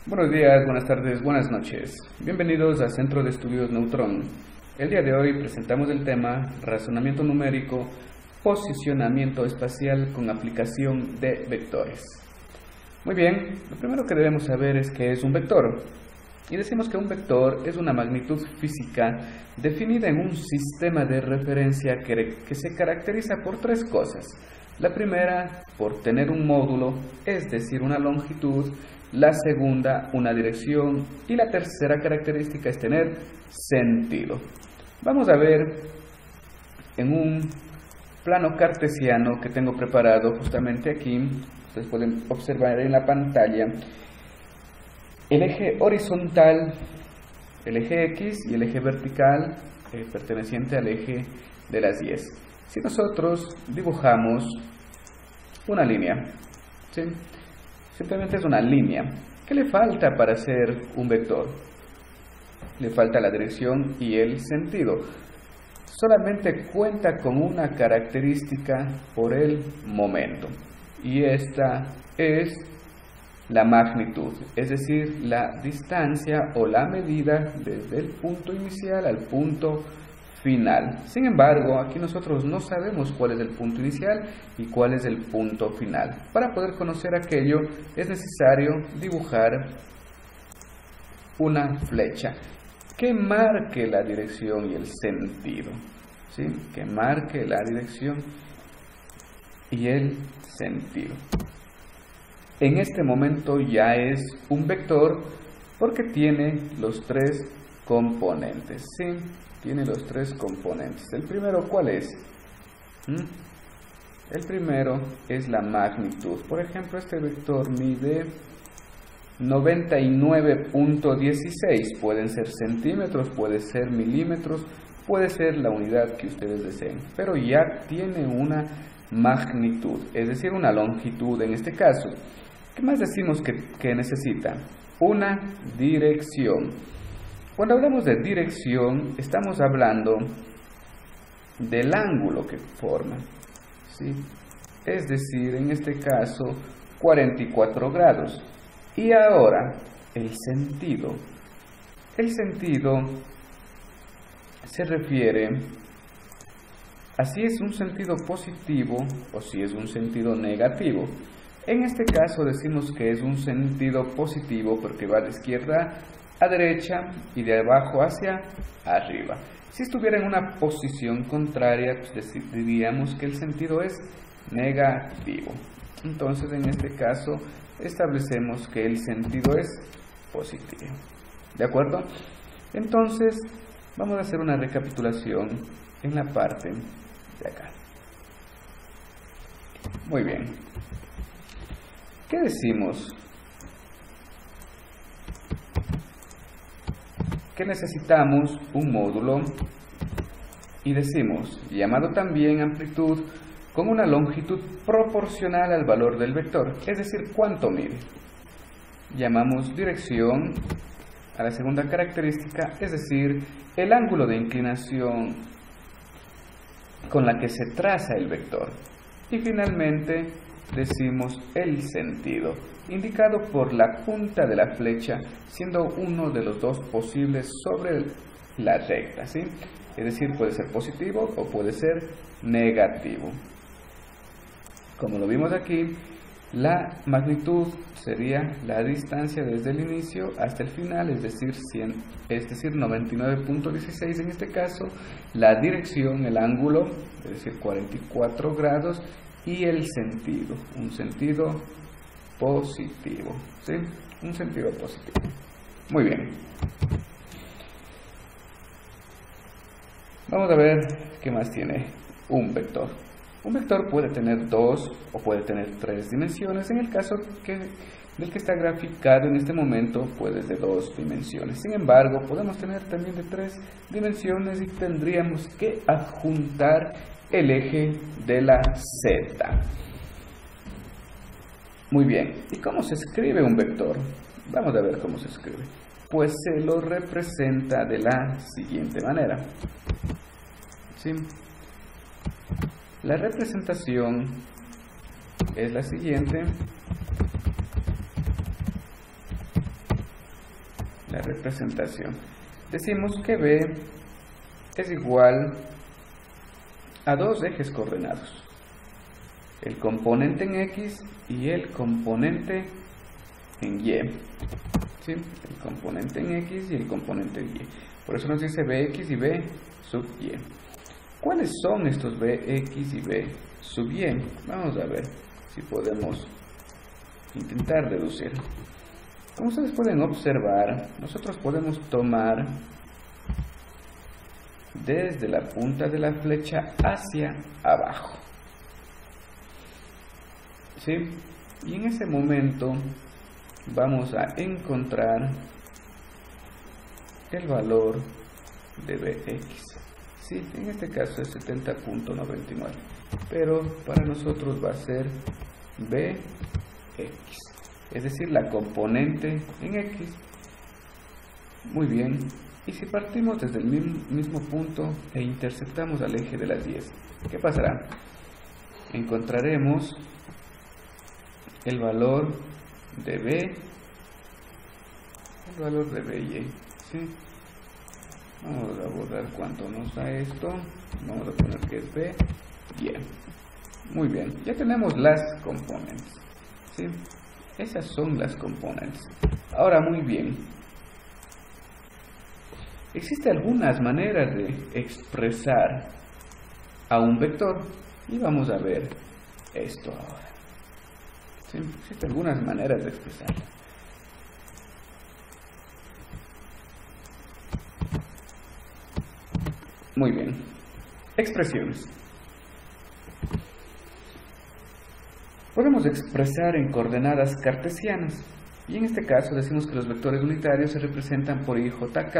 Buenos días, buenas tardes, buenas noches. Bienvenidos a Centro de Estudios Neutrón. El día de hoy presentamos el tema razonamiento numérico, posicionamiento espacial con aplicación de vectores. Muy bien, lo primero que debemos saber es qué es un vector. Y decimos que un vector es una magnitud física definida en un sistema de referencia que se caracteriza por tres cosas. La primera, por tener un módulo, es decir, una longitud. La segunda, una dirección. Y la tercera característica es tener sentido. Vamos a ver en un plano cartesiano que tengo preparado justamente aquí. Ustedes pueden observar en la pantalla el eje horizontal, el eje X y el eje vertical perteneciente al eje de las 10. Si nosotros dibujamos una línea, ¿sí? Simplemente es una línea. ¿Qué le falta para hacer un vector? Le falta la dirección y el sentido. Solamente cuenta con una característica por el momento. Y esta es la magnitud, es decir, la distancia o la medida desde el punto inicial al punto final. Sin embargo, aquí nosotros no sabemos cuál es el punto inicial y cuál es el punto final. Para poder conocer aquello es necesario dibujar una flecha que marque la dirección y el sentido, ¿sí? Que marque la dirección y el sentido. En este momento ya es un vector porque tiene los tres componentes, ¿sí? Tiene los tres componentes. ¿El primero cuál es? El primero es la magnitud. Por ejemplo, este vector mide 99.16. Pueden ser centímetros, puede ser milímetros, puede ser la unidad que ustedes deseen. Pero ya tiene una magnitud, es decir, una longitud en este caso. ¿Qué más decimos que necesita? Una dirección. Cuando hablamos de dirección, estamos hablando del ángulo que forma, ¿sí? Es decir, en este caso, 44 grados. Y ahora, el sentido. El sentido se refiere a si es un sentido positivo o si es un sentido negativo. En este caso decimos que es un sentido positivo porque va de izquierda a derecha y de abajo hacia arriba. Si estuviera en una posición contraria, pues diríamos que el sentido es negativo. Entonces, en este caso, establecemos que el sentido es positivo. ¿De acuerdo? Entonces, vamos a hacer una recapitulación en la parte de acá. Muy bien. ¿Qué decimos? Que necesitamos un módulo y decimos, llamado también amplitud, con una longitud proporcional al valor del vector, es decir, ¿cuánto mide? Llamamos dirección a la segunda característica, es decir, el ángulo de inclinación con la que se traza el vector. Y finalmente decimos el sentido, indicado por la punta de la flecha, siendo uno de los dos posibles sobre la recta, ¿sí? Es decir, puede ser positivo o puede ser negativo. Como lo vimos aquí, la magnitud sería la distancia desde el inicio hasta el final, es decir, 99.16 en este caso, la dirección, el ángulo, es decir, 44 grados, y el sentido, un sentido positivo, ¿sí? Un sentido positivo. Muy bien. Vamos a ver qué más tiene un vector. Un vector puede tener dos o puede tener tres dimensiones. En el caso del que está graficado en este momento, puede ser de dos dimensiones. Sin embargo, podemos tener también de tres dimensiones y tendríamos que adjuntar el eje de la Z. Muy bien, ¿y cómo se escribe un vector? Vamos a ver cómo se escribe. Pues se lo representa de la siguiente manera. ¿Sí? La representación es la siguiente. la representación. Decimos que B es igual a dos ejes coordenados, el componente en X y el componente en Y. ¿Sí? El componente en X y el componente en Y. Por eso nos dice Bx y B sub Y. ¿Cuáles son estos Bx y B sub Y? Vamos a ver si podemos intentar deducir. Como ustedes pueden observar, nosotros podemos tomar desde la punta de la flecha hacia abajo. ¿Sí? Y en ese momento vamos a encontrar el valor de Bx. Sí, en este caso es 70.99, pero para nosotros va a ser Bx, es decir, la componente en X. Muy bien, y si partimos desde el mismo punto e interceptamos al eje de las 10, ¿qué pasará? Encontraremos el valor de B, el valor de By, ¿sí? Vamos a borrar cuánto nos da esto, vamos a poner que es B, Y. Muy bien, ya tenemos las componentes, ¿sí? Esas son las componentes. Ahora, muy bien, existen algunas maneras de expresar a un vector y vamos a ver esto ahora. ¿Sí? Existen algunas maneras de expresarlo. Muy bien, expresiones. Podemos expresar en coordenadas cartesianas y en este caso decimos que los vectores unitarios se representan por IJK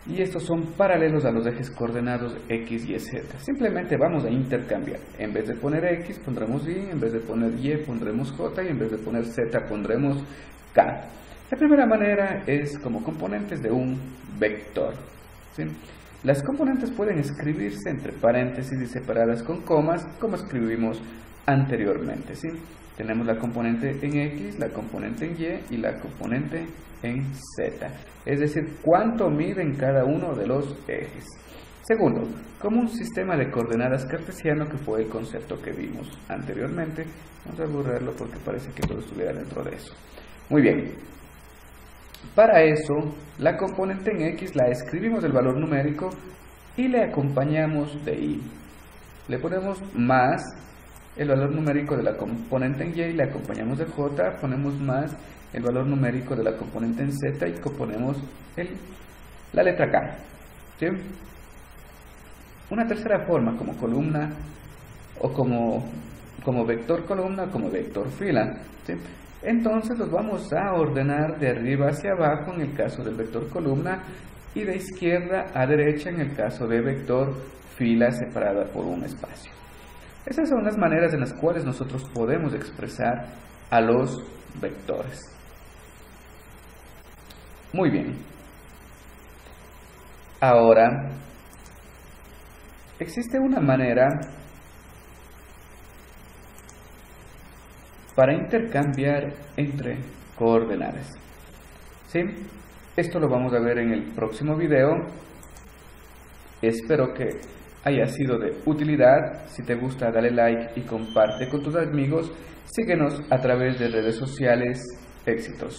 y estos son paralelos a los ejes coordenados X y Z. Simplemente vamos a intercambiar. En vez de poner X pondremos Y, en vez de poner Y pondremos J y en vez de poner Z pondremos K. La primera manera es como componentes de un vector, ¿sí? Las componentes pueden escribirse entre paréntesis y separadas con comas, como escribimos anteriormente, ¿sí? Tenemos la componente en X, la componente en Y y la componente en Z. Es decir, cuánto miden cada uno de los ejes. Segundo, como un sistema de coordenadas cartesiano, que fue el concepto que vimos anteriormente. Vamos a borrarlo porque parece que todo estuviera dentro de eso. Muy bien. Para eso, la componente en X la escribimos el valor numérico y le acompañamos de Y. Le ponemos más el valor numérico de la componente en Y y le acompañamos de J, ponemos más el valor numérico de la componente en Z y componemos la letra K. ¿Sí? Una tercera forma, como columna o como vector columna o como vector fila. ¿Sí? Entonces los vamos a ordenar de arriba hacia abajo en el caso del vector columna y de izquierda a derecha en el caso de vector fila separada por un espacio. Esas son las maneras en las cuales nosotros podemos expresar a los vectores. Muy bien. Ahora, existe una manera para intercambiar entre coordenadas. ¿Sí? Esto lo vamos a ver en el próximo video. Espero que haya sido de utilidad. Si te gusta, dale like y comparte con tus amigos. Síguenos a través de redes sociales. Éxitos.